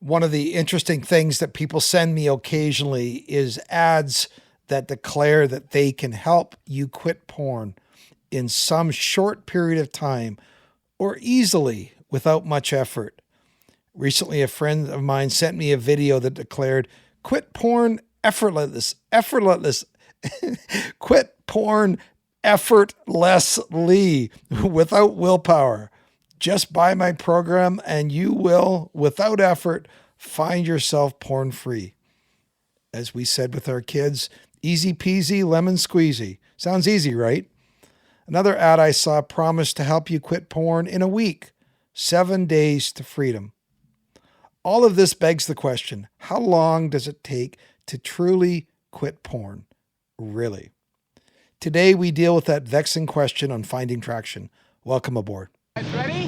One of the interesting things that people send me occasionally is ads that declare that they can help you quit porn in some short period of time or easily without much effort. Recently, a friend of mine sent me a video that declared, quit porn effortlessly, quit porn effortlessly without willpower. Just buy my program and you will, without effort, find yourself porn free. As we said with our kids, easy peasy, lemon squeezy. Sounds easy, right? Another ad I saw promised to help you quit porn in a week. 7 days to freedom. All of this begs the question, how long does it take to truly quit porn? Really? Today we deal with that vexing question on Finding Traction. Welcome aboard. Ready?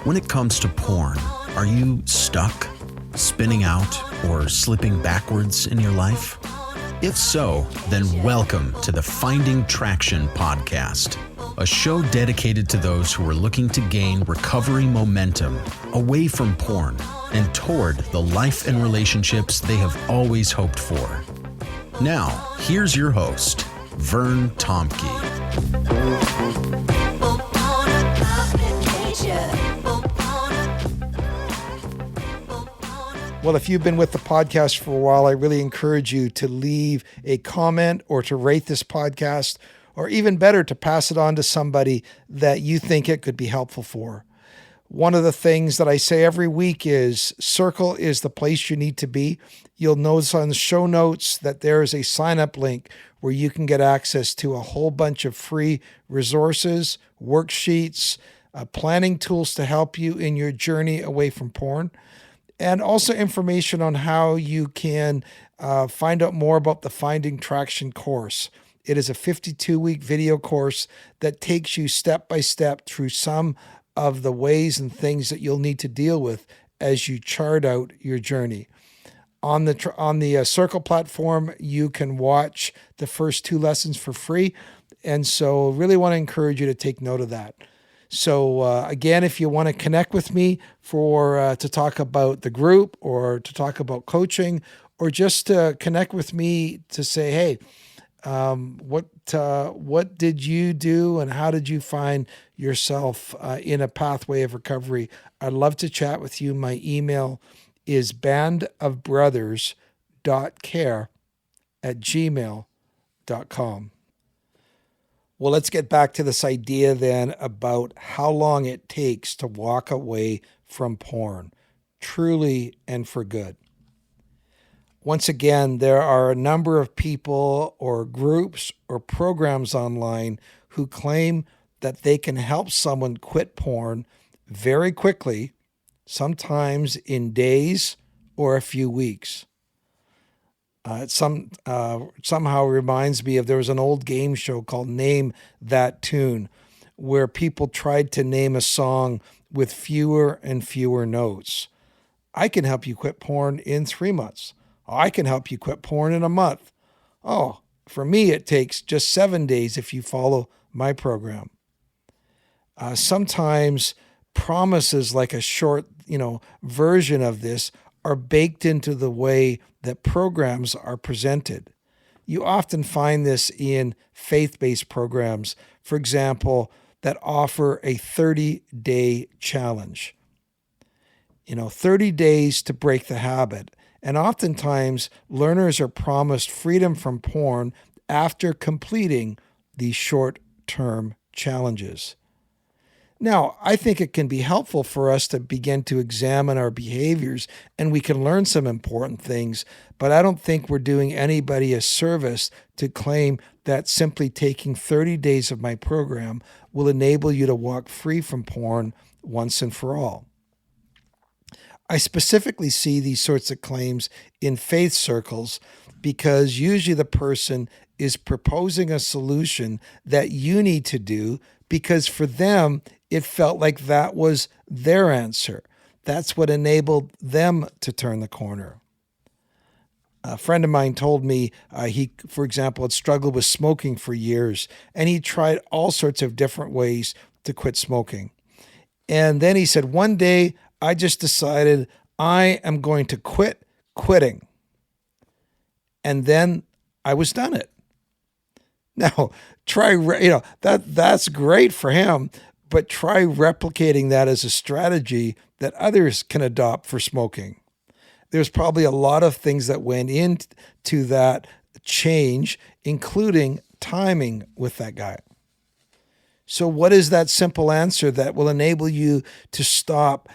When it comes to porn, are you stuck, spinning out, or slipping backwards in your life? If so, then welcome to the Finding Traction podcast, a show dedicated to those who are looking to gain recovery momentum away from porn and toward the life and relationships they have always hoped for. Now, here's your host, Vern Tomke. Well, if you've been with the podcast for a while, I really encourage you to leave a comment or to rate this podcast, or even better, to pass it on to somebody that you think it could be helpful for. One of the things that I say every week is Circle is the place you need to be. You'll notice on the show notes that there is a sign-up link where you can get access to a whole bunch of free resources, worksheets, planning tools to help you in your journey away from porn, and also information on how you can find out more about the Finding Traction course. It is a 52-week video course that takes you step by step through some of the ways and things that you'll need to deal with as you chart out your journey. On the Circle platform, you can watch the first 2 lessons for free, and so really want to encourage you to take note of that. So again, if you want to connect with me to talk about the group or to talk about coaching, or just to connect with me to say, hey, what did you do and how did you find yourself in a pathway of recovery? I'd love to chat with you. My email is bandofbrothers.care@gmail.com. Well, let's get back to this idea then about how long it takes to walk away from porn, truly and for good. Once again, there are a number of people or groups or programs online who claim that they can help someone quit porn very quickly, sometimes in days or a few weeks. It somehow reminds me of, there was an old game show called Name That Tune, where people tried to name a song with fewer and fewer notes. I can help you quit porn in 3 months. I can help you quit porn in a month. Oh, for me, it takes just 7 days if you follow my program. Sometimes promises like a short, version of this are baked into the way that programs are presented. You often find this in faith-based programs, for example, that offer a 30-day challenge. 30 days to break the habit. And oftentimes, learners are promised freedom from porn after completing these short-term challenges. Now, I think it can be helpful for us to begin to examine our behaviors, and we can learn some important things, but I don't think we're doing anybody a service to claim that simply taking 30 days of my program will enable you to walk free from porn once and for all. I specifically see these sorts of claims in faith circles because usually the person is proposing a solution that you need to do because for them, it felt like that was their answer. That's what enabled them to turn the corner. A friend of mine told me he, for example, had struggled with smoking for years, and he tried all sorts of different ways to quit smoking. And then he said, one day I just decided I am going to quit quitting. And then I was done it. Now, that's great for him, but try replicating that as a strategy that others can adopt for smoking. There's probably a lot of things that went into that change, including timing with that guy. So what is that simple answer that will enable you to stop,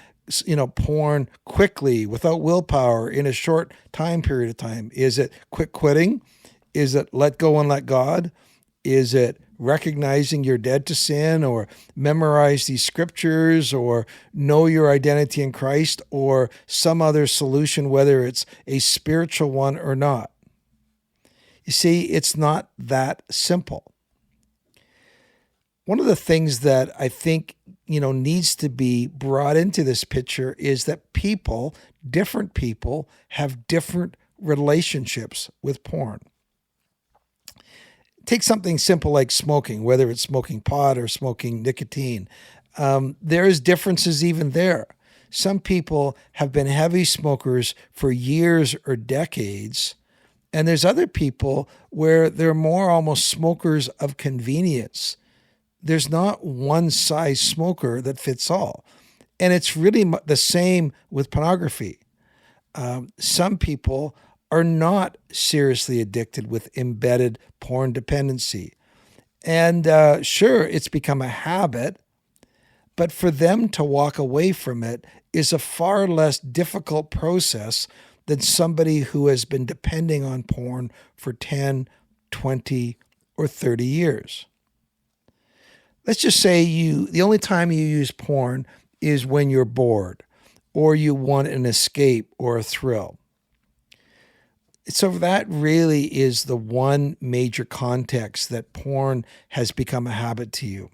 porn quickly without willpower in a short time period of time? Is it quit quitting? Is it let go and let God? Is it recognizing you're dead to sin, or memorize these scriptures, or know your identity in Christ, or some other solution, whether it's a spiritual one or not? You see, it's not that simple. One of the things that I think, needs to be brought into this picture is that different people have different relationships with porn. Take something simple like smoking, whether it's smoking pot or smoking nicotine. There's differences even there. Some people have been heavy smokers for years or decades, and there's other people where they're more almost smokers of convenience. There's not one size smoker that fits all. And it's really the same with pornography. Some people are not seriously addicted with embedded porn dependency. And sure, it's become a habit, but for them to walk away from it is a far less difficult process than somebody who has been depending on porn for 10, 20, or 30 years. Let's just say the only time you use porn is when you're bored or you want an escape or a thrill. So that really is the one major context that porn has become a habit to you.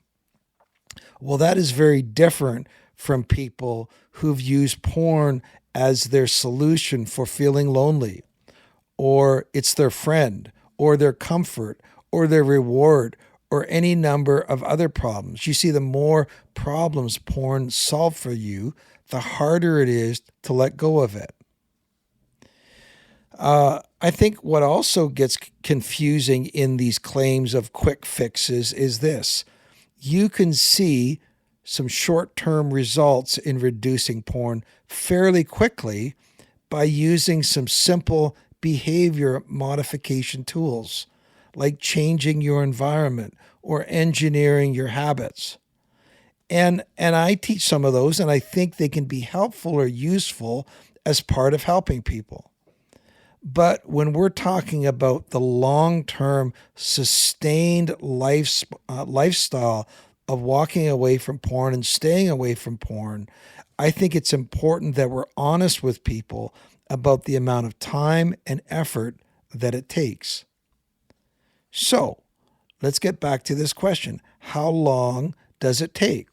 Well, that is very different from people who've used porn as their solution for feeling lonely, or it's their friend, or their comfort, or their reward, or any number of other problems. You see, the more problems porn solves for you, the harder it is to let go of it. I think what also gets confusing in these claims of quick fixes is this. You can see some short-term results in reducing porn fairly quickly by using some simple behavior modification tools, like changing your environment or engineering your habits. And I teach some of those, and I think they can be helpful or useful as part of helping people. But when we're talking about the long-term sustained lifestyle of walking away from porn and staying away from porn, I think it's important that we're honest with people about the amount of time and effort that it takes. So let's get back to this question. How long does it take?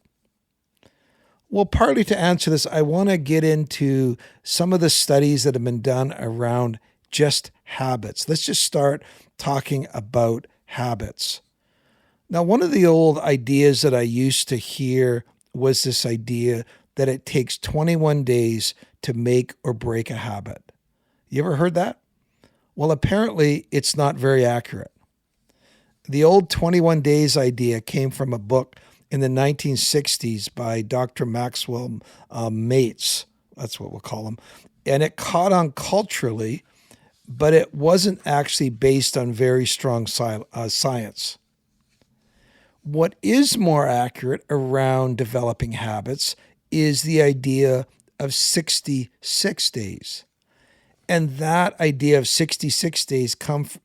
Well, partly to answer this, I want to get into some of the studies that have been done around just habits. Let's just start talking about habits. Now, one of the old ideas that I used to hear was this idea that it takes 21 days to make or break a habit. You ever heard that? Well, apparently it's not very accurate. The old 21 days idea came from a book in the 1960s by Dr. Maxwell Maltz. That's what we'll call him. And it caught on culturally, but it wasn't actually based on very strong science. What is more accurate around developing habits is the idea of 66 days. And that idea of 66 days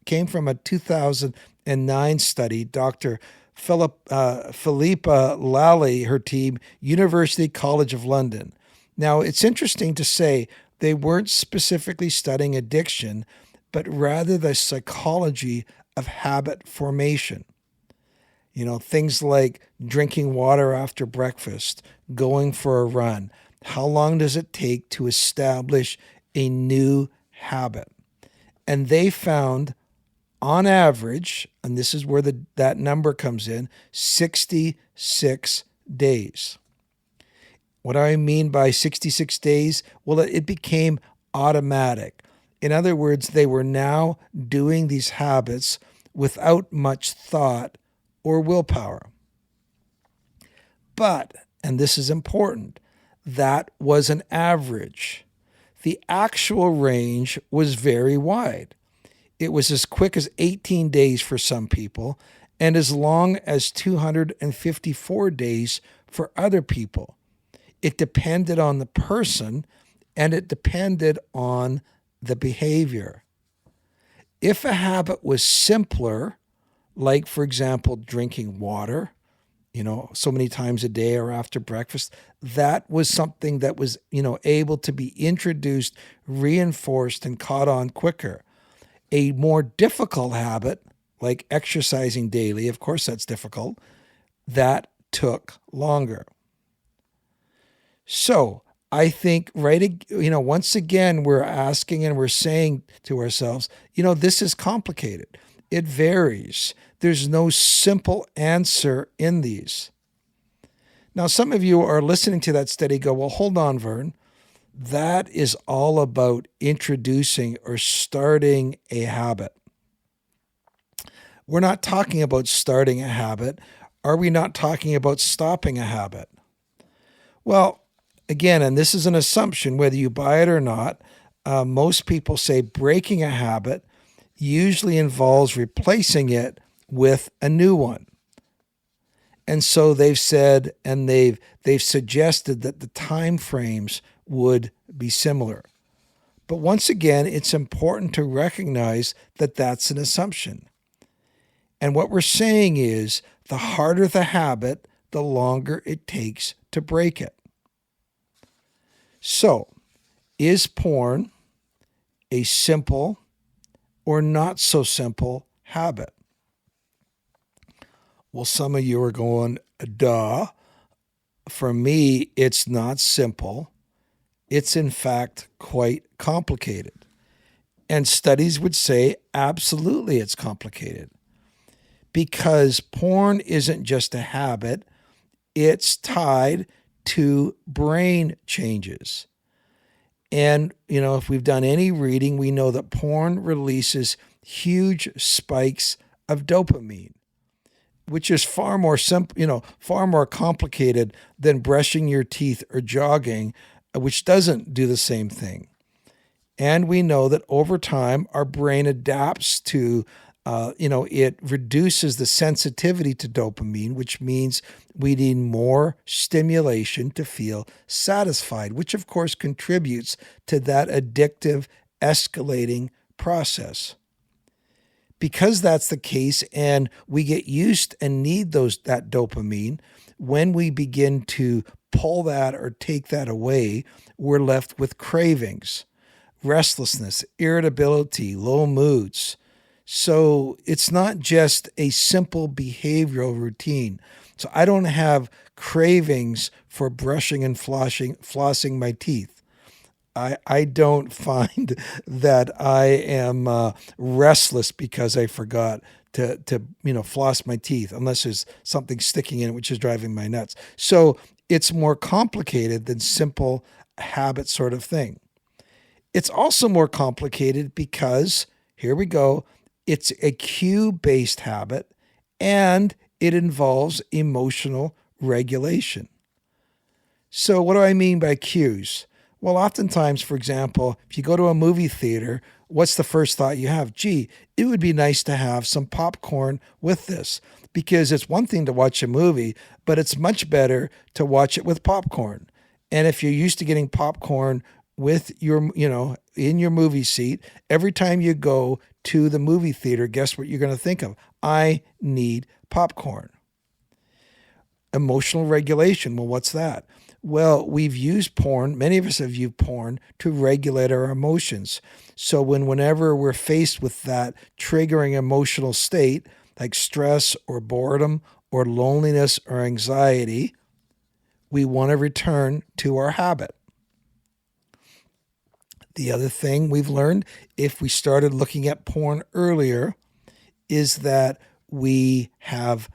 came from a 2009 study. Dr. Philippa Lally, her team, University College of London. Now, it's interesting to say they weren't specifically studying addiction, but rather the psychology of habit formation. Things like drinking water after breakfast, going for a run. How long does it take to establish a new habit? And they found, on average, and this is where that number comes in, 66 days. What do I mean by 66 days? Well, it became automatic. In other words, they were now doing these habits without much thought or willpower. But, and this is important, that was an average. The actual range was very wide. It was as quick as 18 days for some people and as long as 254 days for other people. It depended on the person and it depended on the behavior. If a habit was simpler, like, for example, drinking water, so many times a day or after breakfast, that was something that was, able to be introduced, reinforced, and caught on quicker. A more difficult habit, like exercising daily, of course that's difficult, that took longer. So I think, once again, we're asking and we're saying to ourselves, this is complicated. It varies. There's no simple answer in these. Now, some of you are listening to that study go, well, hold on, Vern. That is all about introducing or starting a habit. We're not talking about starting a habit. Are we not talking about stopping a habit? Well, again, and this is an assumption, whether you buy it or not, most people say breaking a habit usually involves replacing it with a new one. And so they've said, and they've suggested that the time frames would be similar. But once again, it's important to recognize that that's an assumption. And what we're saying is the harder the habit, the longer it takes to break it. So, is porn a simple or not so simple habit? Well, some of you are going, duh. For me, it's not simple. It's in fact quite complicated. And studies would say absolutely it's complicated. Because porn isn't just a habit, it's tied to brain changes. And, if we've done any reading, we know that porn releases huge spikes of dopamine, which is far more simple, far more complicated than brushing your teeth or jogging, which doesn't do the same thing. And we know that over time, our brain adapts to, it reduces the sensitivity to dopamine, which means we need more stimulation to feel satisfied, which of course contributes to that addictive, escalating process. Because that's the case, and we get used and need that dopamine, when we begin to pull that or take that away, we're left with cravings, restlessness, irritability, low moods. So it's not just a simple behavioral routine. So I don't have cravings for brushing and flossing my teeth. I don't find that I am restless because I forgot to floss my teeth, unless there's something sticking in it, which is driving my nuts. So it's more complicated than simple habit sort of thing. It's also more complicated because, here we go, it's a cue-based habit and it involves emotional regulation. So what do I mean by cues? Well, oftentimes, for example, if you go to a movie theater, what's the first thought you have? Gee, it would be nice to have some popcorn with this, because it's one thing to watch a movie, but it's much better to watch it with popcorn. And if you're used to getting popcorn with your, in your movie seat, every time you go to the movie theater, guess what you're going to think of? I need popcorn. Emotional regulation. Well, what's that? Well, we've used porn, many of us have used porn to regulate our emotions. So whenever we're faced with that triggering emotional state, like stress or boredom or loneliness or anxiety, we want to return to our habit. The other thing we've learned, if we started looking at porn earlier, is that we have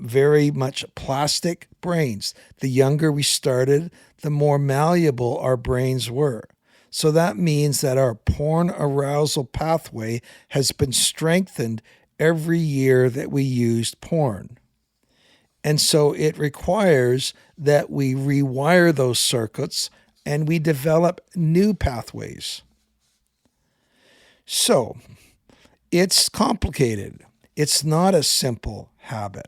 very much plastic brains. The younger we started, the more malleable our brains were. So that means that our porn arousal pathway has been strengthened every year that we used porn. And so it requires that we rewire those circuits and we develop new pathways. So it's complicated. It's not a simple habit.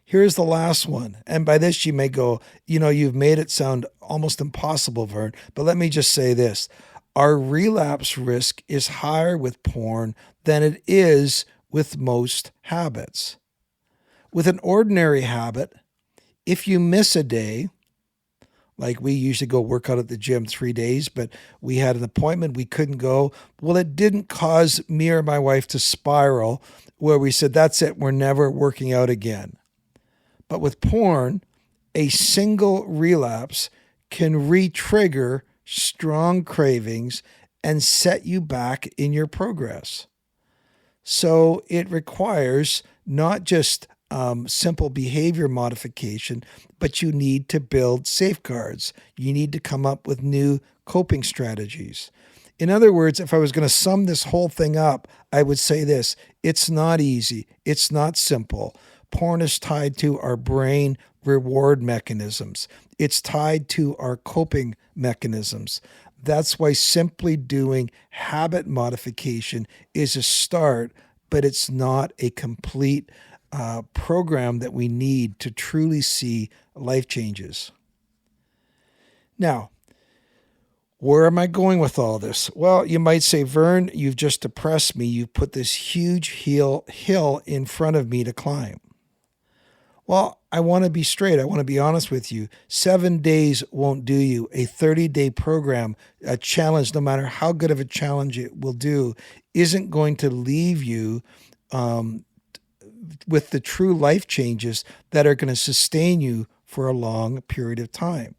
Here's the last one. And by this, you may go, you've made it sound almost impossible, Vern. But let me just say this. Our relapse risk is higher with porn than it is with most habits. With an ordinary habit, if you miss a day, like we usually go work out at the gym 3 days, but we had an appointment, we couldn't go. Well, it didn't cause me or my wife to spiral where we said, that's it, we're never working out again. But with porn, a single relapse can re-trigger strong cravings and set you back in your progress. So it requires not just simple behavior modification, but you need to build safeguards. You need to come up with new coping strategies. In other words, if I was going to sum this whole thing up, I would say this: it's not easy. It's not simple. Porn is tied to our brain reward mechanisms. It's tied to our coping mechanisms. That's why simply doing habit modification is a start, but it's not a complete program that we need to truly see life changes. Now, where am I going with all this? Well, you might say, Vern, you've just depressed me. You've put this huge hill in front of me to climb. Well, I want to be straight. I want to be honest with you. 7 days won't do you. A 30-day program, a challenge, no matter how good of a challenge it will do, isn't going to leave you with the true life changes that are going to sustain you for a long period of time.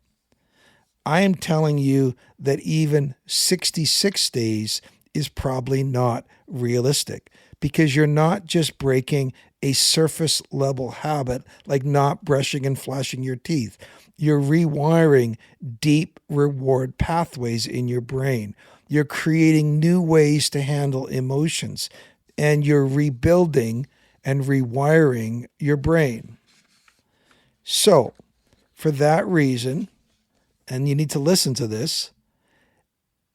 I am telling you that even 66 days is probably not realistic, because you're not just breaking a surface level habit like not brushing and flashing your teeth. You're rewiring deep reward pathways in your brain. You're creating new ways to handle emotions, and you're rebuilding and rewiring your brain. So, for that reason, and you need to listen to this,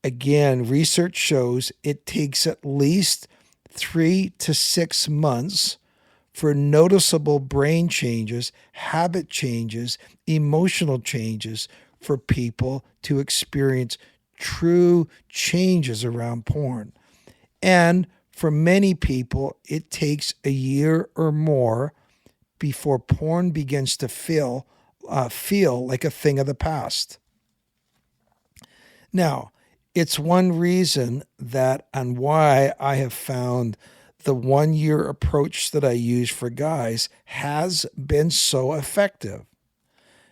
again, research shows it takes at least 3 to 6 months for noticeable brain changes, habit changes, emotional changes for people to experience true changes around porn. And for many people, it takes a year or more before porn begins to feel like a thing of the past. Now, it's one reason that and why I have found the 1 year approach that I use for guys has been so effective.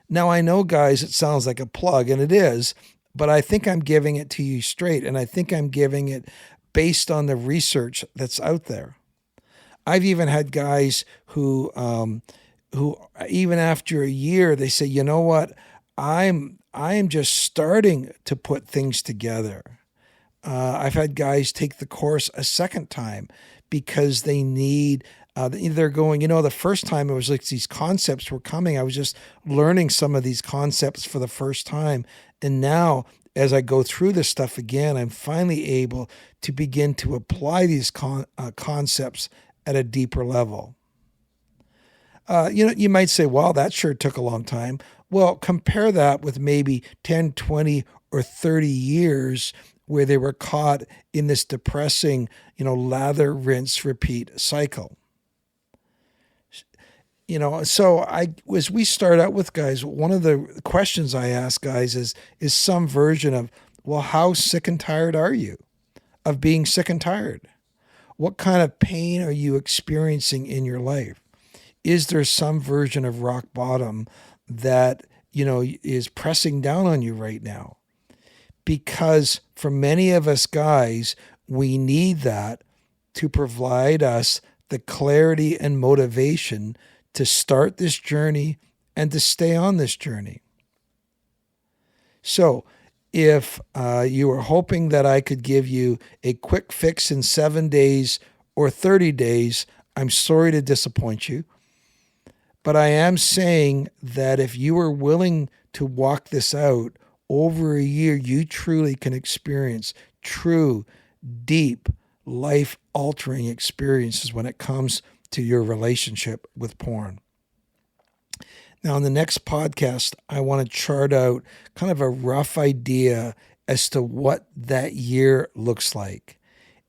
Now, I know, guys, it sounds like a plug, and it is, but I think I'm giving it to you straight, and I think I'm giving it based on the research that's out there. I've even had guys who even after a year, they say, you know what, I'm just starting to put things together. I've had guys take the course a second time because they need, they're going, the first time it was like these concepts were coming. I was just learning some of these concepts for the first time. And now, as I go through this stuff again, I'm finally able to begin to apply these concepts at a deeper level. You might say, well, that sure took a long time. Well, compare that with maybe 10, 20, or 30 years where they were caught in this depressing, lather, rinse, repeat cycle. So as we start out with guys, one of the questions I ask guys is some version of, well, how sick and tired are you of being sick and tired? What kind of pain are you experiencing in your life? Is there some version of rock bottom that, is pressing down on you right now? because for many of us guys, we need that to provide us the clarity and motivation to start this journey and to stay on this journey. So if you were hoping that I could give you a quick fix in 7 days or 30 days, I'm sorry to disappoint you. But I am saying that if you are willing to walk this out over a year, you truly can experience true, deep, life-altering experiences when it comes to your relationship with porn. Now, in the next podcast, I want to chart out kind of a rough idea as to what that year looks like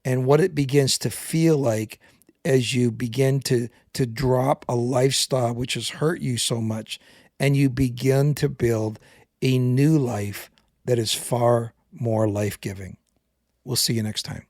and what it begins to feel like as you begin to drop a lifestyle which has hurt you so much and you begin to build a new life that is far more life-giving. We'll see you next time.